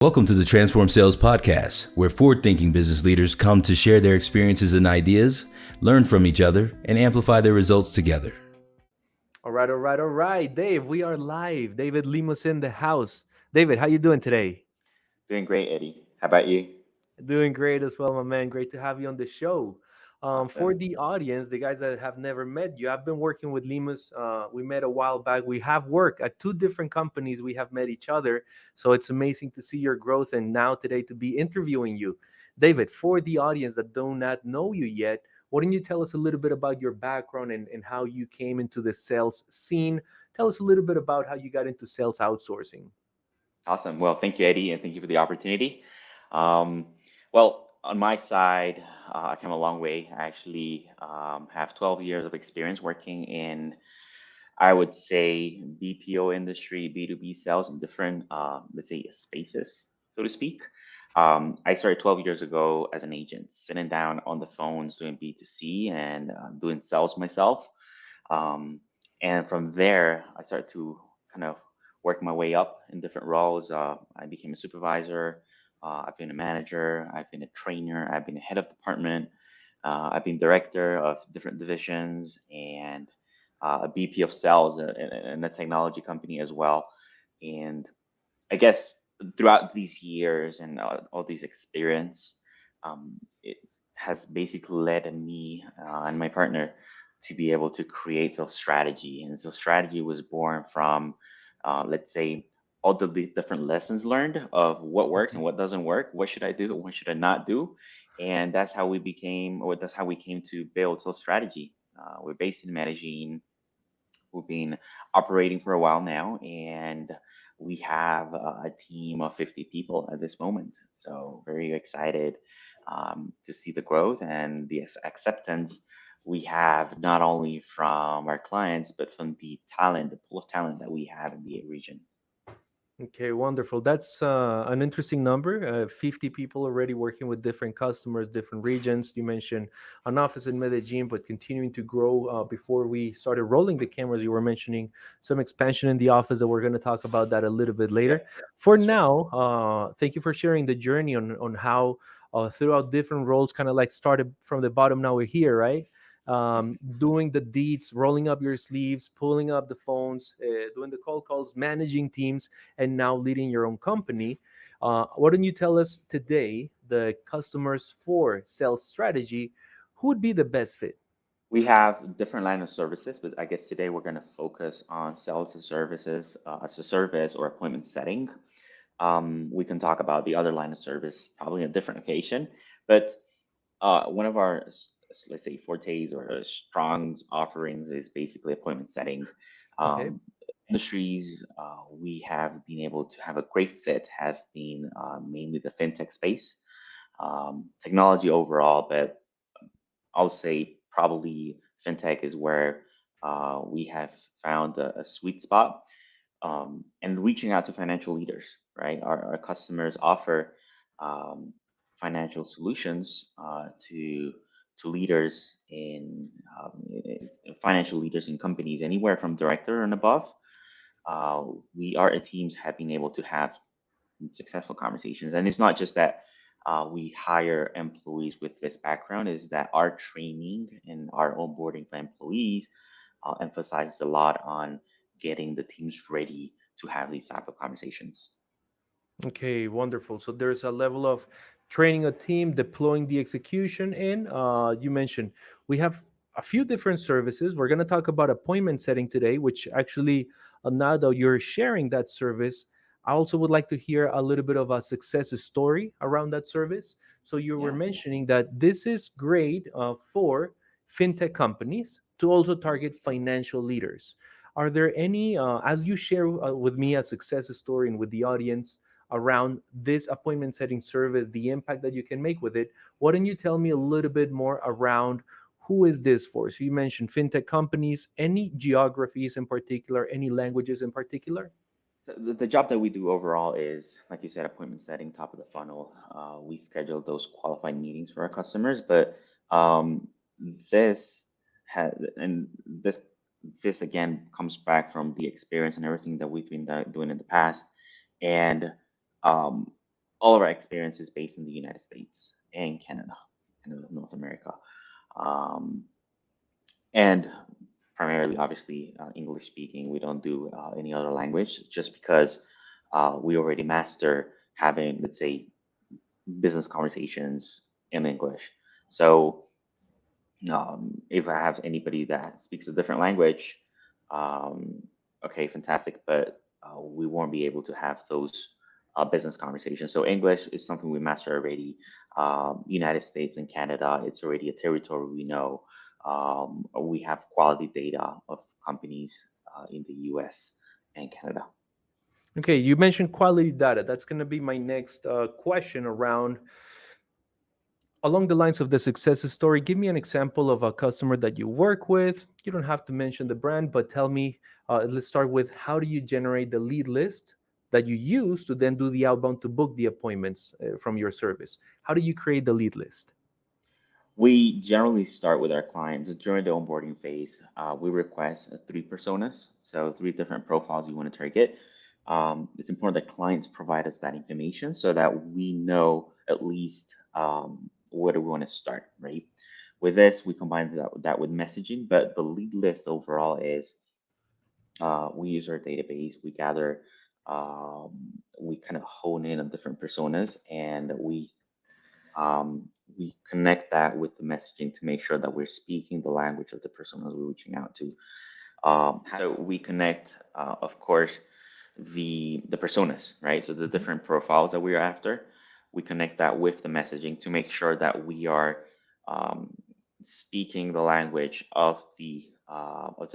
Welcome to the Transform Sales Podcast, where forward-thinking business leaders come to share their experiences and ideas, learn from each other, and amplify their results together. All right. Dave, we are live. David Lemus in the house. David, how you doing today? Doing great, Eddie. How about you? Doing great as well, my man. Great to have you on the show. For Awesome. the audience, the guys that have never met you, I've been working with Lemus. We met a while back. We have worked at two different companies. We have met each other. So it's amazing to see your growth and now today to be interviewing you. David, for the audience that do not know you yet, why don't you tell us a little bit about your background and how you came into the sales scene? Tell us a little bit about how you got into sales outsourcing. Awesome. Well, thank you, Eddie, and thank you for the opportunity. Um, well, on my side, I came a long way. I actually have 12 years of experience working in, I would say, BPO industry, B2B sales in different, let's say, spaces, so to speak. I started 12 years ago as an agent, sitting down on the phones doing B2C and doing sales myself. Um, and from there, I started to kind of work my way up in different roles. I became a supervisor. I've been a manager. I've been a trainer. I've been a head of department. I've been director of different divisions and a VP of sales in a technology company as well. And I guess throughout these years and all these experience, it has basically led me and my partner to be able to create SalesStrategy. And SalesStrategy was born from, let's say, all the different lessons learned of what works and what doesn't work. What should I do? What should I not do? And that's how we became, or that's how we came to build SalesStrategy. We're based in Medellin. We've been operating for a while now, and we have a team of 50 people at this moment. So very excited to see the growth and the acceptance we have not only from our clients, but from the talent, the pool of talent that we have in the region. Okay, wonderful. That's an interesting number. 50 people already working with different customers, different regions. You mentioned an office in Medellin, but continuing to grow. Before we started rolling the cameras, you were mentioning some expansion in the office that we're going to talk about that a little bit later. Yep, For that's right. now, thank you for sharing the journey on how throughout different roles, kind of like started from the bottom. Now we're here, right? Doing the deeds, rolling up your sleeves, pulling up the phones, doing the cold calls, managing teams, and now leading your own company. Why don't you tell us today the customers for sales strategy? Who would be the best fit? We have different line of services, but I guess today we're going to focus on sales and services as a service or appointment setting. We can talk about the other line of service probably on a different occasion, but one of our, let's say, fortes or strong offerings is basically appointment setting. Okay. Um, Industries we have been able to have a great fit have been mainly the fintech space, technology overall, but I'll say probably fintech is where we have found a sweet spot, and reaching out to financial leaders, right? Our customers offer um, financial solutions to leaders financial leaders in companies, anywhere from director and above. We our teams have been able to have successful conversations, and it's not just that we hire employees with this background, is that our training and our onboarding for employees emphasizes a lot on getting the teams ready to have these type of conversations. Okay, wonderful. So there's a level of training a team, deploying the execution, and you mentioned we have a few different services. We're going to talk about appointment setting today, which actually, now that you're sharing that service, I also would like to hear a little bit of a success story around that service. So you were Yeah. mentioning that this is great for fintech companies to also target financial leaders. Are there any, as you share with me a success story and with the audience, around this appointment setting service, the impact that you can make with it? Why don't you tell me a little bit more around who is this for? So you mentioned fintech companies, any geographies in particular, any languages in particular? So the job that we do overall is, like you said, appointment setting, top of the funnel. We schedule those qualified meetings for our customers, but um, this has, and this again comes back from the experience and everything that we've been doing in the past. And um, all of our experience is based in the United States and Canada, North America. Um, and primarily, obviously, English speaking. We don't do any other language just because we already master having, let's say, business conversations in English. So if I have anybody that speaks a different language, um, okay, fantastic, but we won't be able to have those business conversations. So English is something we master already. United States and Canada, it's already a territory we know. We have quality data of companies in the US and Canada. Okay, you mentioned quality data. That's going to be my next question around along the lines of the success story. Give me an example of a customer that you work with. You don't have to mention the brand, but tell me, let's start with how do you generate the lead list that you use to then do the outbound to book the appointments from your service? How do you create the lead list? We generally start with our clients during the onboarding phase. We request three personas, so three different profiles you want to target. It's important that clients provide us that information so that we know at least where do we want to start, right? With this, we combine that with messaging, but the lead list overall is we use our database, we gather, we kind of hone in on different personas, and we connect that with the messaging to make sure that we're speaking the language of the person that we're reaching out to. So we connect, of course, the personas, right? So the different profiles that we're after, we connect that with the messaging to make sure that we are um, speaking the language of the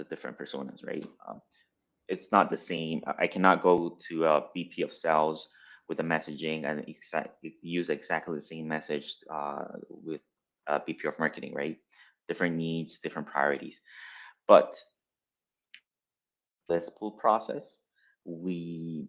different personas, right? It's not the same. I cannot go to a VP of sales with the messaging and use exactly the same message with VP of marketing, right? Different needs, different priorities. But this pull process, we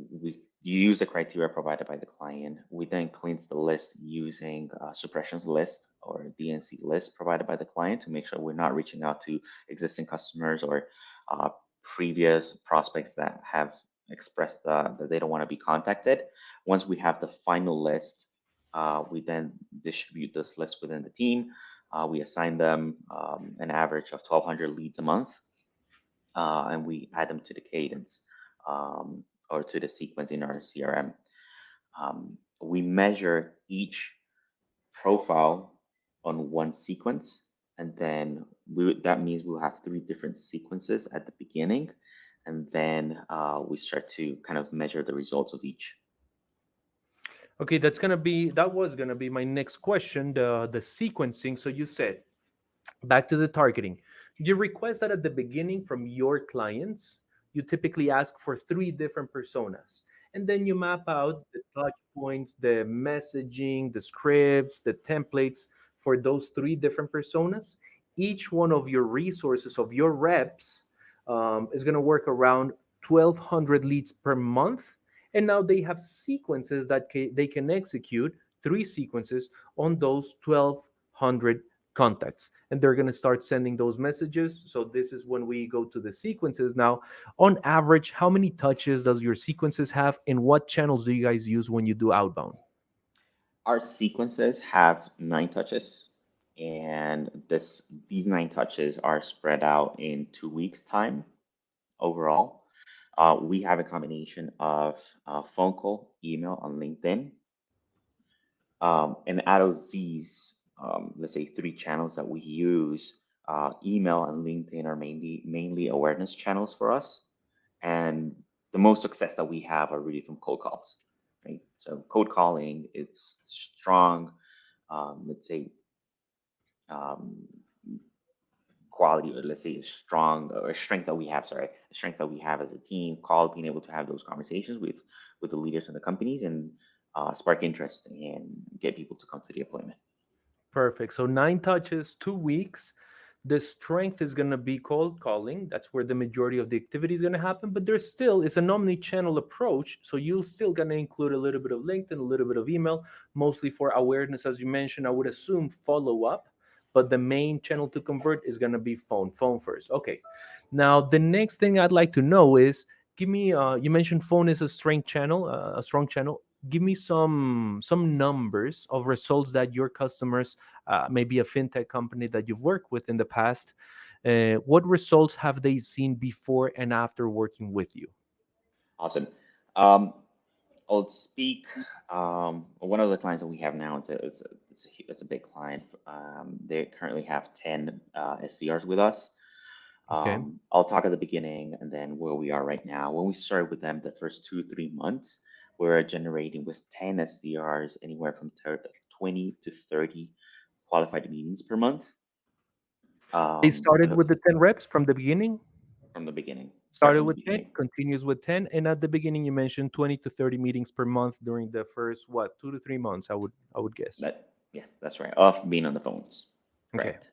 we use the criteria provided by the client. We then cleanse the list using suppressions list or DNC list provided by the client to make sure we're not reaching out to existing customers or uh, previous prospects that have expressed that they don't want to be contacted. Once we have the final list, we then distribute this list within the team. We assign them an average of 1,200 leads a month, and we add them to the cadence or to the sequence in our CRM. We measure each profile on one sequence, and then that means we'll have three different sequences at the beginning, and then we start to kind of measure the results of each. Okay, that was gonna be my next question, the sequencing. So you said back to the targeting. You request that at the beginning from your clients, you typically ask for three different personas. And then you map out the touch points, the messaging, the scripts, the templates for those three different personas. Each one of your resources, of your reps, is going to work around 1,200 leads per month. And now they have sequences that they can execute, three sequences on those 1,200 contacts, and they're going to start sending those messages. So this is when we go to the sequences. Now, on average, how many touches does your sequences have, and what channels do you guys use when you do outbound? Our sequences have 9 touches, and these 9 touches are spread out in 2 weeks' time overall. We have a combination of phone call, email on LinkedIn. And out of these, let's say three channels that we use, email and LinkedIn are mainly awareness channels for us. And the most success that we have are really from cold calls, right? So cold calling, it's strong, let's say, um, quality, or let's say a strong or strength that we have, sorry, a strength that we have as a team called being able to have those conversations with the leaders in the companies and spark interest and get people to come to the appointment. Perfect. So 9 touches, 2 weeks. The strength is going to be cold calling. That's where the majority of the activity is going to happen. But there's still it's an omni-channel approach. So you're still going to include a little bit of LinkedIn, a little bit of email, mostly for awareness, as you mentioned. I would assume follow up, but the main channel to convert is going to be phone first. Okay. Now the next thing I'd like to know is give me. You mentioned phone is a strong channel, give me some numbers of results that your customers, maybe a fintech company that you've worked with in the past, what results have they seen before and after working with you? Awesome. I'll speak. One of the clients that we have now, it's a big client. They currently have 10 SDRs with us. Okay. I'll talk at the beginning and then where we are right now. When we started with them, the first 2, 3 months, we're generating with 10 SDRs anywhere from 20 to 30 qualified meetings per month. They And started with the 10 reps from the beginning, from the beginning, right started from the with 10, beginning, continues with 10. And at the beginning, you mentioned 20 to 30 meetings per month during the first, what, 2 to 3 months, I would guess. yes, that's right, of being on the phones, Okay. correct.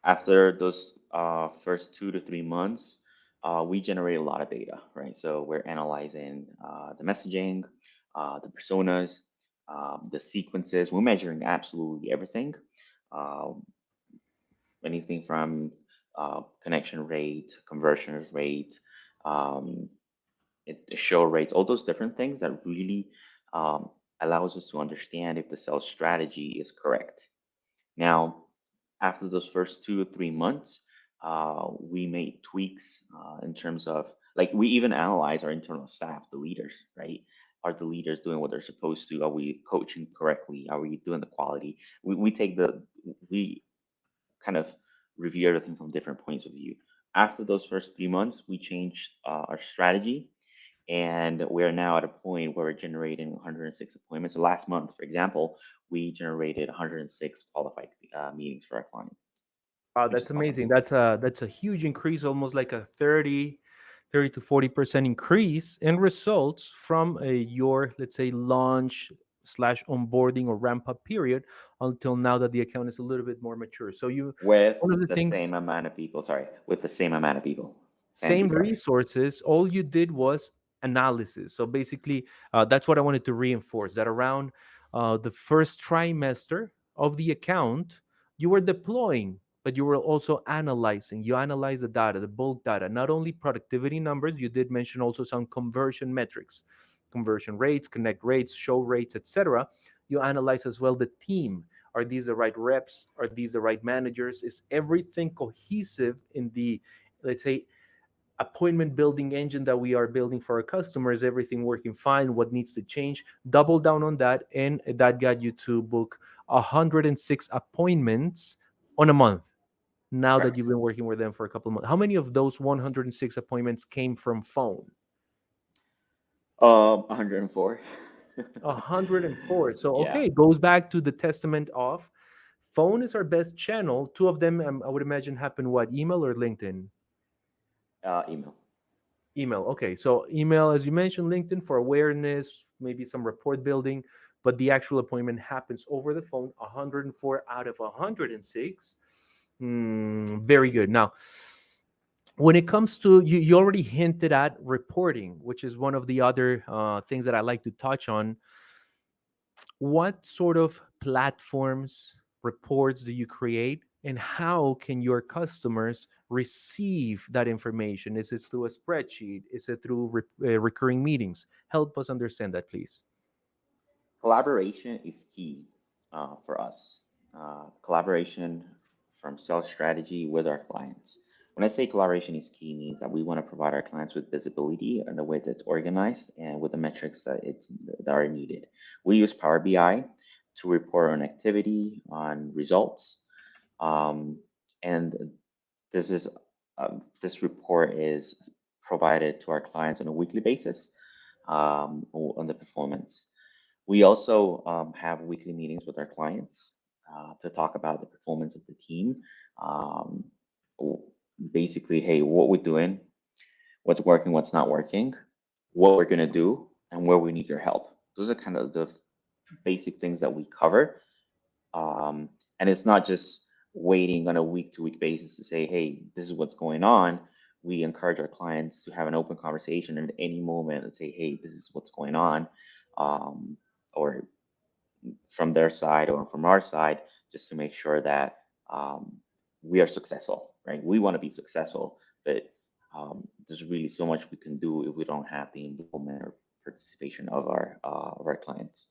After those first 2 to 3 months, we generate a lot of data, right? So we're analyzing the messaging, the personas, the sequences. We're measuring absolutely everything, uh, anything from connection rate, conversion rate, um, show rates, all those different things that really allows us to understand if the sales strategy is correct. Now, after those first 2 or 3 months, we made tweaks in terms of like we even analyze our internal staff, the leaders, right? Are the leaders doing what they're supposed to? Are we coaching correctly? Are we doing the quality? We kind of review everything from different points of view. After those first 3 months, we changed our strategy, and we're now at a point where we're generating 106 appointments. So last month, for example, we generated 106 qualified meetings for our client, Wow, which that's is awesome. amazing. That's a huge increase, almost like a 30 to 40% increase in results from your, let's say, launch slash onboarding or ramp up period until now that the account is a little bit more mature. So you, With one of the the things, same amount of people, sorry, with the same amount of people, 10 same people. resources, all you did was analysis. So basically, that's what I wanted to reinforce, that around the first trimester of the account, you were deploying, but you were also analyzing. You analyze the data, the bulk data, not only productivity numbers. You did mention also some conversion metrics, conversion rates, connect rates, show rates, etc. You analyze as well the team. Are these the right reps? Are these the right managers? Is everything cohesive in the, let's say, appointment building engine that we are building for our customers? Everything working fine? What needs to change? Double down on that, and that got you to book 106 appointments on a month, now that Correct. you've been working with them for a couple of months. How many of those 106 appointments came from phone? 104. 104. So Yeah, okay, it goes back to the testament of phone is our best channel. Two of them, I would imagine, happen what, email or LinkedIn? email. Email. Okay. So email, as you mentioned, LinkedIn for awareness, maybe some report building, but the actual appointment happens over the phone, 104 out of 106. Very good. Now, when it comes to, you already hinted at reporting, which is one of the other things that I like to touch on. What sort of platforms, reports do you create, and how can your customers receive that information? Is it through a spreadsheet? Is it through recurring meetings? Help us understand that, please. Collaboration is key for us. Collaboration from sales strategy with our clients. When I say collaboration is key, means that we want to provide our clients with visibility in a way that's organized and with the metrics that are needed. We use Power BI to report on activity, on results, um, and this is this report is provided to our clients on a weekly basis on the performance. We also have weekly meetings with our clients to talk about the performance of the team. Um, Basically, hey, what we're doing, what's working, what's not working, what we're going to do, and where we need your help. Those are kind of the basic things that we cover. Um, and it's not just waiting on a week to week basis to say, hey, this is what's going on. We encourage our clients to have an open conversation at any moment and say, hey, this is what's going on. Or from their side or from our side, just to make sure that we are successful, right? We want to be successful, but there's really so much we can do if we don't have the involvement or participation of our clients.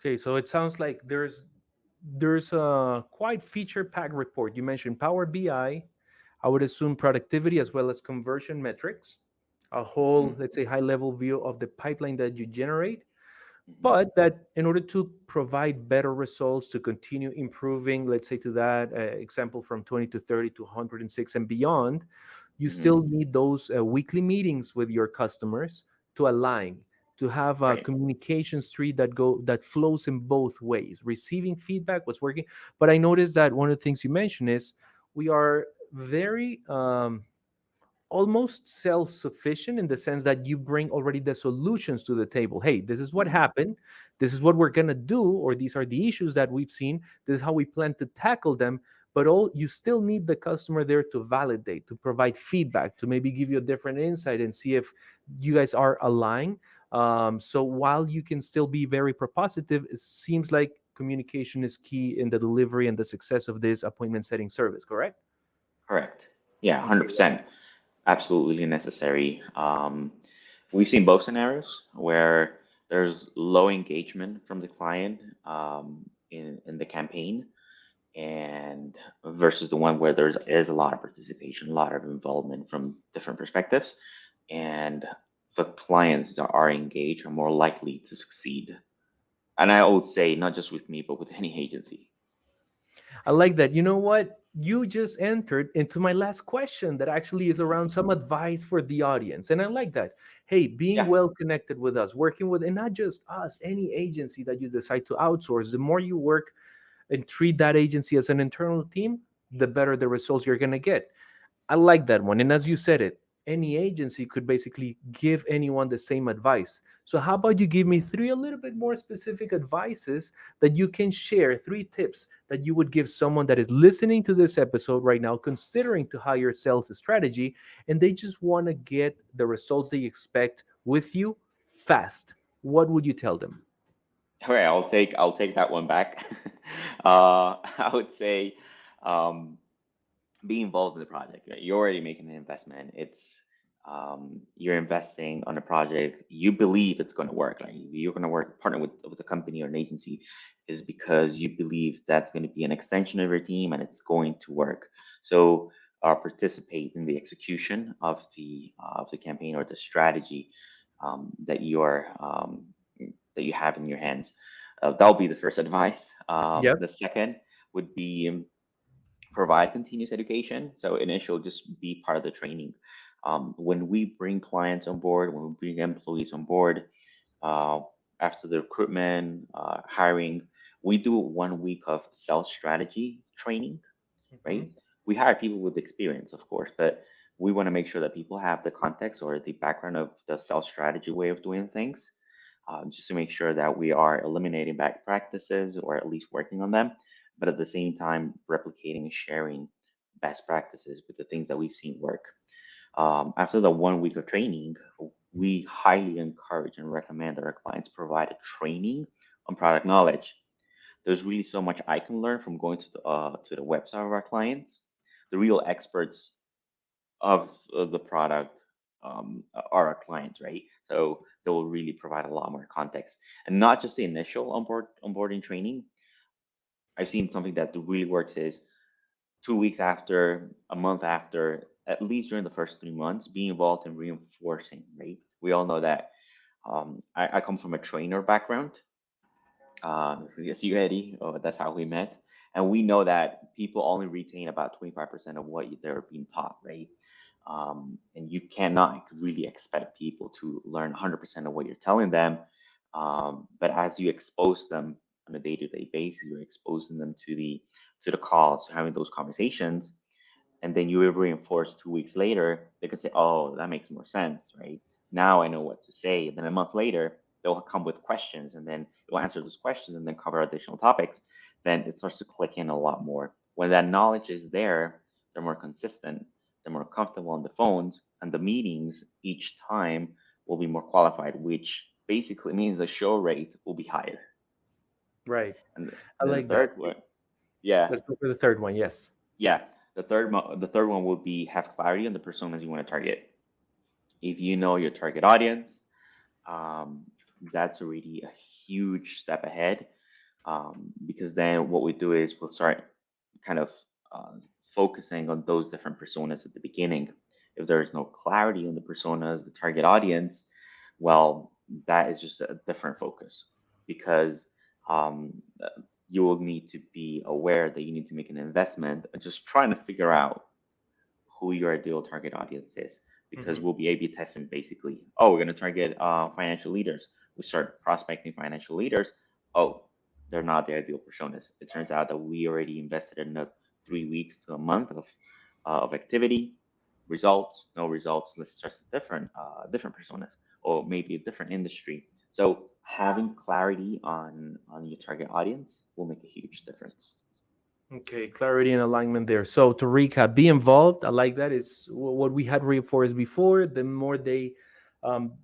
Okay, so it sounds like there's a quite feature packed report. You mentioned Power BI. I would assume productivity as well as conversion metrics, a whole, Hmm. let's say, high level view of the pipeline that you generate, Hmm. but that in order to provide better results, to continue improving, let's say to that example from 20 to 30 to 106 and beyond, you still Hmm. need those weekly meetings with your customers to align, to have a Right. communication street that flows in both ways, receiving feedback, what's working. But I noticed that one of the things you mentioned is we are very almost self-sufficient in the sense that you bring already the solutions to the table. Hey, this is what Hmm. happened, this is what we're going to do, or these are the issues that we've seen, this is how we plan to tackle them. But all you still need the customer there to validate, to provide feedback, to maybe give you a different insight and see if you guys are aligned. So while you can still be very propositive, it seems like communication is key in the delivery and the success of this appointment setting service, correct? Correct. Yeah, Okay. 100%. Absolutely necessary. We've seen both scenarios where there's low engagement from the client in the campaign, and versus the one where there is a lot of participation, a lot of involvement from different perspectives, and the clients that are engaged are more likely to succeed. And I would say not just with me, but with any agency. I like that. You know what? You just entered into my last question that actually is around some advice for the audience. And I like that. Hey, being Yeah, well connected with us, working with, and not just us, any agency that you decide to outsource, the more you work and treat that agency as an internal team, the better the results you're going to get. I like that one. And as you said it, any agency could basically give anyone the same advice. So how about you give me three a little bit more specific advices that you can share, three tips that you would give someone that is listening to this episode right now, considering to hire sales strategy, and they just want to get the results they expect with you fast. What would you tell them? all right. I'll take that one back. I would say um, be involved in the project. Right? You're already making an investment. It's you're investing on a project you believe it's going to work. Like you're going to work partner with a company or an agency, is because you believe that's going to be an extension of your team and it's going to work. So participate in the execution of the campaign or the strategy that you have in your hands. That'll be the first advice. Yep. The second would be provide continuous education. So initial, just be part of the training. When we bring clients on board, when we bring employees on board, uh, after the recruitment, hiring, we do 1 week of sales strategy training, right? Mhm. We hire people with experience, of course, but we want to make sure that people have the context or the background of the sales strategy way of doing things, just to make sure that we are eliminating bad practices or at least working on them, but at the same time, replicating and sharing best practices with the things that we've seen work. After the 1 week of training, we highly encourage and recommend that our clients provide a training on product knowledge. There's really so much I can learn from going to the website of our clients. The real experts of the product are our clients, right? So they will really provide a lot more context, and not just the initial onboarding training. I've seen something that really works is 2 weeks after, a month after, at least during the first 3 months, be involved in reinforcing, right? We all know that I come from a trainer background. Yes, you, Eddie. That's how we met. And we know that people only retain about 25% of what they're being taught, right? And you cannot really expect people to learn 100% of what you're telling them. But as you expose them on a day-to-day basis, you're exposing them to the calls, having those conversations, and then you reinforce 2 weeks later, they can say, "Oh, that makes more sense, right? Now I know what to say." And then a month later, they'll come with questions, and then you'll answer those questions, and then cover additional topics. Then it starts to click in a lot more. When that knowledge is there, they're more consistent, they're more comfortable on the phones, and the meetings each time will be more qualified, which basically means the show rate will be higher. Right. I And then the like that. third one, yeah, Let's go for the third one. Yes. yeah, the third one would be have clarity on the personas you want to target. If you know your target audience, um, that's already a huge step ahead. Because then what we do is we'll start kind of uh, focusing on those different personas at the beginning. If there is no clarity on the personas, the target audience, well, that is just a different focus because um, uh, you will need to be aware that you need to make an investment, just trying to figure out who your ideal target audience is because Hmm. we'll be A/B testing basically. Oh, we're going to target financial leaders. We start prospecting financial leaders. Oh, they're not the ideal personas. It turns out that we already invested in 3 weeks to a month of activity. Results, no results. Let's test different personas or maybe a different industry. So having clarity on your target audience will make a huge difference. Okay, clarity and alignment there. So to recap, be involved. I like that. Is what we had reinforced before. The more they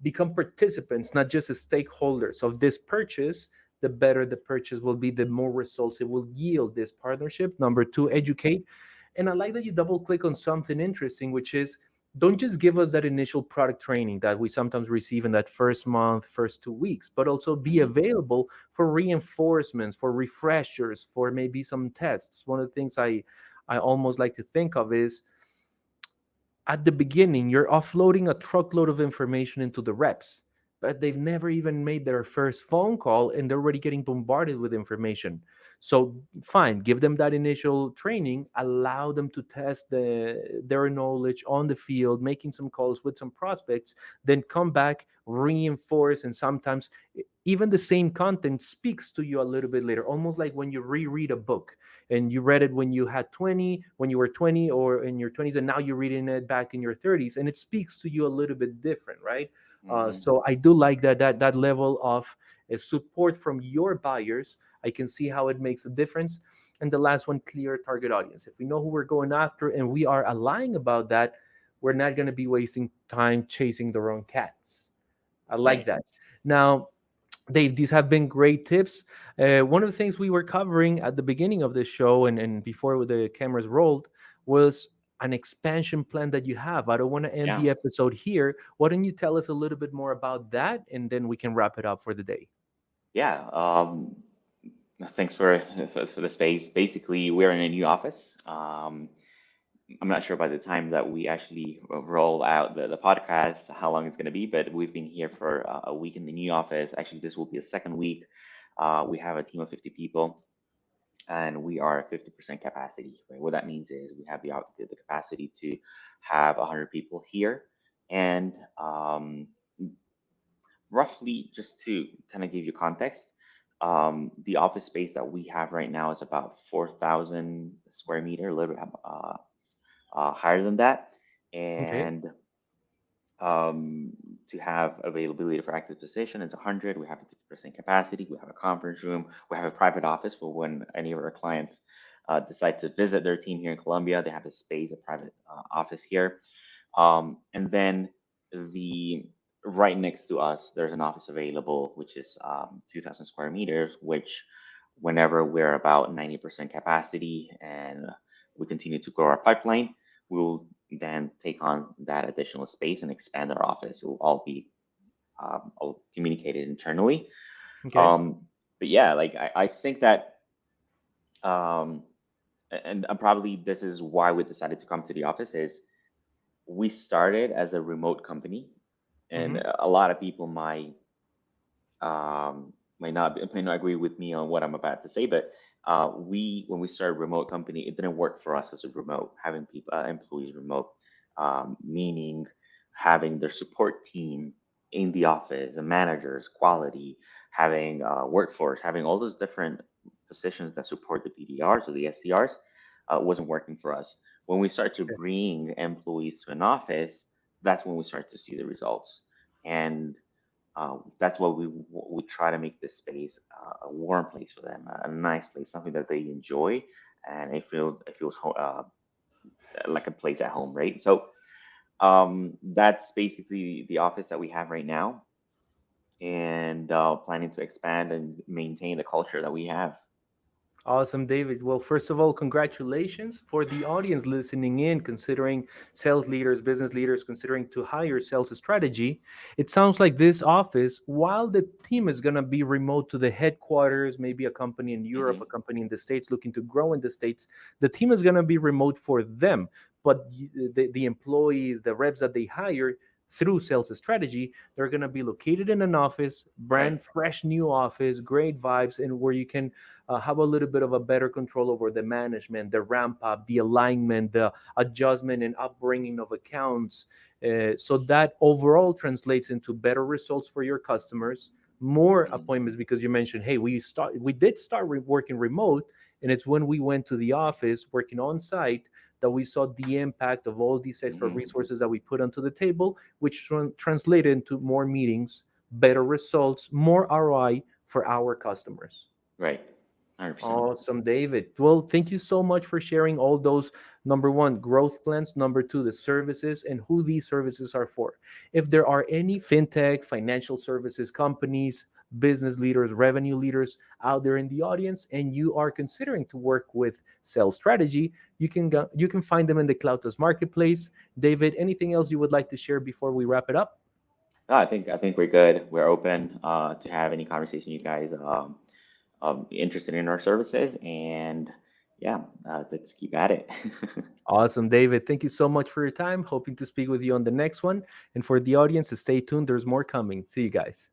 become participants, not just as stakeholders of this purchase, the better the purchase will be. The more results it will yield. This partnership. Number two, educate. And I like that you double click on something interesting, which is don't just give us that initial product training that we sometimes receive in that first month, first 2 weeks, but also be Mhm. available for reinforcements, for refreshers, for maybe some tests. One of the things I almost like to think of is at the beginning, you're offloading a truckload of information into the reps, but they've never even made their first phone call and they're already getting bombarded with information. So, fine, give them that initial training, allow them to test their knowledge on the field, making some calls with some prospects, then come back, reinforce, and sometimes even the same content speaks to you a little bit later, almost like when you reread a book and you read it when you had 20, when you were 20 or in your 20s, and now you're reading it back in your 30s, and it speaks to you a little bit different, right? Mhm. So I do like that level of support from your buyers. I can see how it makes a difference. And the last one, clear target audience. If we know who we're going after and we are aligned about that, we're not going to be wasting time chasing the wrong cats. I like Right. that. Now, Dave, these have been great tips. One of the things we were covering at the beginning of the show and before the cameras rolled was an expansion plan that you have. I don't want to end Yeah. the episode here. Why don't you tell us a little bit more about that and then we can wrap it up for the day? Yeah. Thanks for the space. Basically, we're in a new office. I'm not sure by the time that we actually roll out the podcast how long it's going to be, but we've been here for a week in the new office. Actually, this will be a second week. We have a team of 50 people, and we are at 50% capacity. Right? What that means is we have the capacity to have 100 people here, and roughly, just to kind of give you context, the office space that we have right now is about 4,000 square meter, a little bit higher than that. Okay. And um, to have availability for active position, it's 100. We have a 50% capacity. We have a conference room. We have a private office for when any of our clients decide to visit their team here in Colombia. They have a space, a private office here. And then the right next to us, there's an office available, which is 2,000 square meters, which whenever we're about 90% capacity and we continue to grow our pipeline, we will then take on that additional space and expand our office. It will all be all communicated internally. Okay. But yeah, like I think that, um, and probably this is why we decided to come to the office is we started as a remote company, and Hmm. a lot of people may not agree with me on what I'm about to say, but we when we started a remote company, it didn't work for us as a remote having people employees remote, meaning having their support team in the office, the managers, quality, having workforce, having all those different positions that support the BDRs or the SDRs wasn't working for us. When we start to bring employees to an office, that's when we start to see the results. And that's why we try to make this space a warm place for them, a nice place, something that they enjoy, and it feels like a place at home, right? So that's basically the office that we have right now, and planning to expand and maintain the culture that we have. Awesome, David. Well, first of all, congratulations for the audience listening in, considering sales leaders, business leaders, considering to hire sales strategy. It sounds like this office, while the team is going to be remote to the headquarters, maybe a company in Europe, a Hmm. company in the States looking to grow in the States, the team is going to be remote for them. But the employees, the reps that they hire through sales strategy, they're going to be located in an office, Right. brand fresh new office, great vibes, and where you can have a little bit of a better control over the management, the ramp up, the alignment, the adjustment and upbringing of accounts. So that overall translates into better results for your customers, more Hmm. appointments because you mentioned, hey, we did start working remote, and it's when we went to the office working on site that we saw the impact of all these extra Hmm. resources that we put onto the table, which translated into more meetings, better results, more ROI for our customers. Right. 100%. Awesome, David. Well, thank you so much for sharing all those number one, growth plans, number two, the services and who these services are for. If there are any fintech, financial services companies, business leaders, revenue leaders out there in the audience, and you are considering to work with Sales Strategy, you can find them in the Cloutas Marketplace. David, anything else you would like to share before we wrap it up? No, I think we're good. We're open to have any conversation you guys interested in our services, and yeah, let's keep at it. Awesome, David. Thank you so much for your time. Hoping to speak with you on the next one. And for the audience, stay tuned. There's more coming. See you guys.